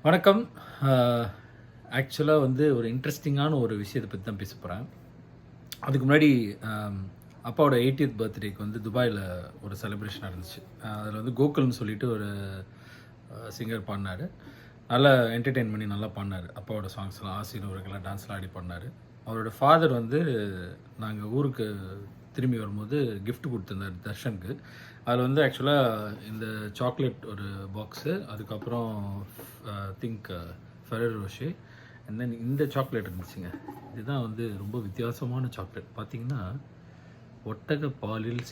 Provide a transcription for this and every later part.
வணக்கம். ஆக்சுவலாக வந்து ஒரு இன்ட்ரெஸ்டிங்கான ஒரு விஷயத்தை பற்றி தான் பேச போகிறேன். அதுக்கு முன்னாடி அப்பாவோட 80th பர்த்டேக்கு வந்து துபாயில் ஒரு செலிப்ரேஷன் நடந்துச்சு. அதில் வந்து கோகுல்னு சொல்லிட்டு ஒரு சிங்கர் பாடினார். நல்லா என்டர்டெயின் பண்ணி நல்லா பாடினார். அப்பாவோட சாங்ஸ்லாம் ஆசீர்வாதங்கள்லாம் டான்ஸ்லாம் ஆடி பாடினார். அவரோட ஃபாதர் வந்து நாங்கள் ஊருக்கு திரும்பி வரும்போது கிஃப்ட் கொடுத்துருந்தார் தர்ஷனுக்கு. அதில் வந்து ஆக்சுவலாக இந்த சாக்லேட் ஒரு பாக்ஸு, அதுக்கப்புறம் திங்க் ஃபெரர் ரோஷே, அண்ட் தென் இந்த சாக்லேட் இருந்துச்சுங்க. இதுதான் வந்து ரொம்ப வித்தியாசமான சாக்லேட். பார்த்தீங்கன்னா ஒட்டக பாலில்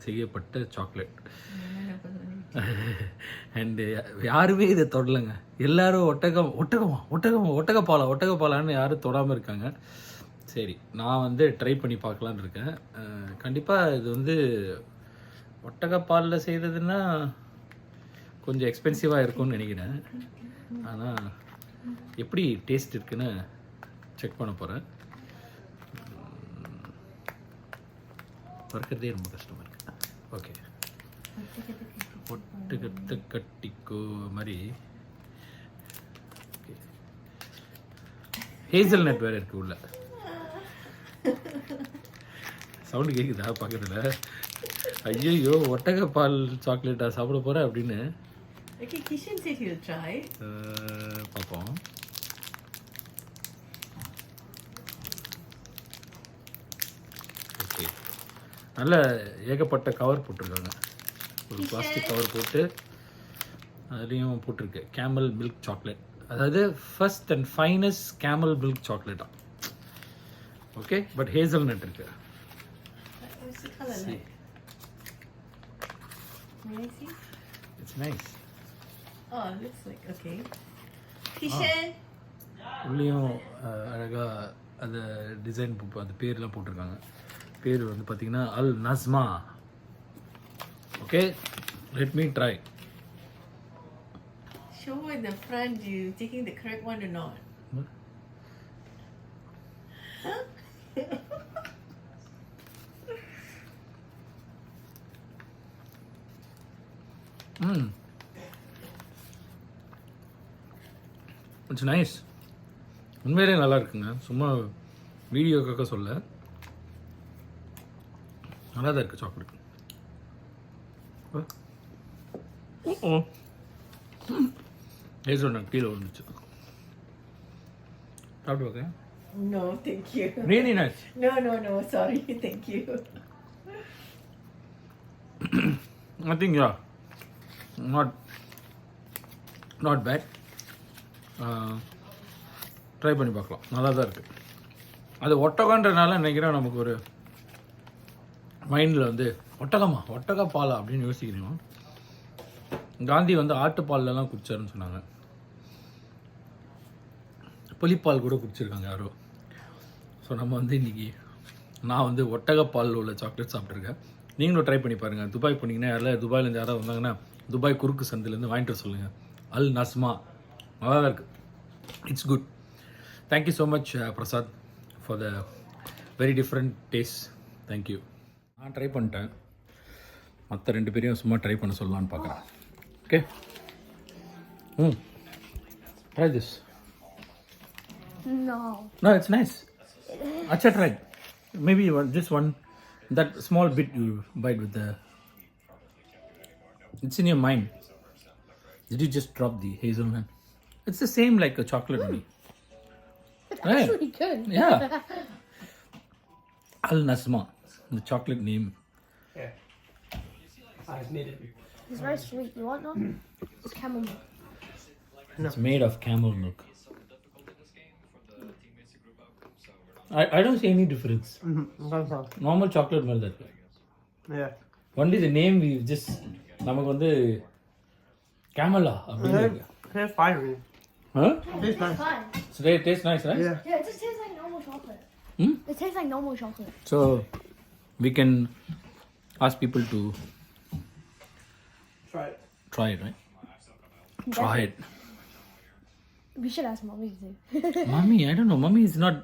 செய்யப்பட்ட சாக்லேட். அண்டு யாருமே இதை தொடலைங்க. எல்லோரும் ஒட்டகப்பாலான்னு யாரும் தொடாமல் இருக்காங்க. சரி, நான் வந்து ட்ரை பண்ணி பார்க்கலான்னு இருக்கேன். கண்டிப்பாக இது வந்து ஒட்டகப்பாலில் செய்ததுன்னா கொஞ்சம் எக்ஸ்பென்சிவாக இருக்கும்னு நினைக்கிறேன். ஆனால் எப்படி டேஸ்ட் இருக்குன்னு செக் பண்ண போகிறேன். வறுக்கிறதே ரொம்ப கஷ்டமாக இருக்குது. ஓகே, ஒட்டகத்தை கட்டிக்கோ மாதிரி. ஓகே, ஹேசல் நட் வேறு இருக்குது உள்ள. சவுண்டு கேட்குதா பக்கத்தில்? ஐயோ, ஒட்டகப்பால் சாக்லேட்டா சாப்பிட போகிறேன் அப்படின்னு. பார்ப்போம். ஓகே, நல்ல ஏகப்பட்ட கவர் போட்டிருக்காங்க. ஒரு பிளாஸ்டிக் கவர் போட்டு அதுலேயும் போட்டிருக்கு கேமல் மில்க் சாக்லேட். அதாவது first and finest camel milk சாக்லேட்டா. ஓகே, பட் ஹேசல் நட் இருக்கு. It's nice. Oh, it looks like okay. Kishan. உள்ளேயும் அழகாக அந்த டிசைன் அந்த பேர்லாம் போட்டிருக்காங்க. பேர் வந்து பார்த்தீங்கன்னா Al Nassma. Okay, let me try. Show in the front, you taking the correct one or not? It's nice. உண்மையிலே நல்லா இருக்குங்க. சும்மா வீடியோக்காக சொல்ல, நல்லா தான் இருக்குது சாக்லேட். ஏசோட கீழே வந்துச்சு. சாப்பிட்டு பார்க்க? No, thank you. Really nice. No, sorry, thank you. I think yeah, not bad. Try பண்ணி பார்க்கலாம். நல்லா தான் இருக்குது. அது ஒட்டகன்றனால நினைக்கிறேன் நமக்கு ஒரு மைண்டில் வந்து ஒட்டகப்பாலா அப்படின்னு யோசிக்கிறீங்க. காந்தி வந்து ஆட்டுப்பால்லாம் குடிச்சாருன்னு சொன்னாங்க. புலிப்பால் கூட குடிச்சிருக்காங்க யாரோ. ஸோ நம்ம வந்து இன்றைக்கி நான் வந்து ஒட்டகப்பால் உள்ள சாக்லேட் சாப்பிட்ருக்கேன். நீங்களும் ட்ரை பண்ணி பாருங்கள். துபாய் போனீங்கன்னா துபாயிலேருந்து யாராவது வந்தாங்கன்னா துபாய் குறுக்கு சந்திலேருந்து வாங்கிட்டு வர சொல்லுங்கள். அல் நஸ்மா நல்லா தான் இருக்குது. It's good. Thank you so much Prasad for the very different taste. Thank you. நான் ட்ரை பண்ணிட்டேன். மற்ற 2 பேரையும் சும்மா ட்ரை பண்ண சொல்லலான்னு பார்க்குறேன். Okay, try this. No, it's nice. Acha, try. Maybe just one, that small bit you bite with the. It's in your mind. Did you just drop the hazelnut? It's the same like a chocolate only. It's actually good. Yeah. Al Nasma, the chocolate name. Yeah. I've made it. It's very sweet. You want none? It's camel milk. It's made of camel milk. I don't see any difference. Normal chocolate milk that way. Yeah. Only the name we just நமக்கு வந்து கேமலா அப்படின்னு. Tastes fine, really. Huh? Tastes nice. Fine. So it tastes nice, right? Yeah. Yeah, it just tastes like normal chocolate. It tastes like normal chocolate. So we can ask people to Try it. try it, right? Try it. We should ask mommy too. Mommy, I don't know. Mommy is not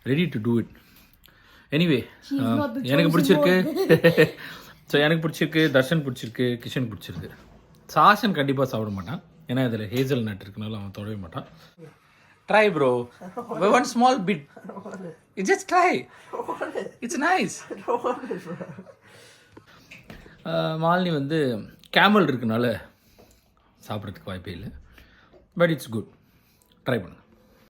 ready to do it. Anyway, She's not the எனக்கு chosen பிடிச்சிருக்கு. So எனக்கு பிடிச்சிருக்கு, தர்ஷன் பிடிச்சிருக்கு, கிஷன் பிடிச்சிருக்கு. சாசன் கண்டிப்பாக சாப்பிட மாட்டான். ஏன்னா இதில் ஹேசல் நட் இருக்கனால அவன் தொடவே மாட்டான். Try bro, one small bit, it's just try, it's nice. Malini வந்து கேமல் இருக்கனால சாப்பிட்றதுக்கு வாய்ப்பே இல்லை, பட் இட்ஸ் குட், ட்ரை பண்ணுங்க.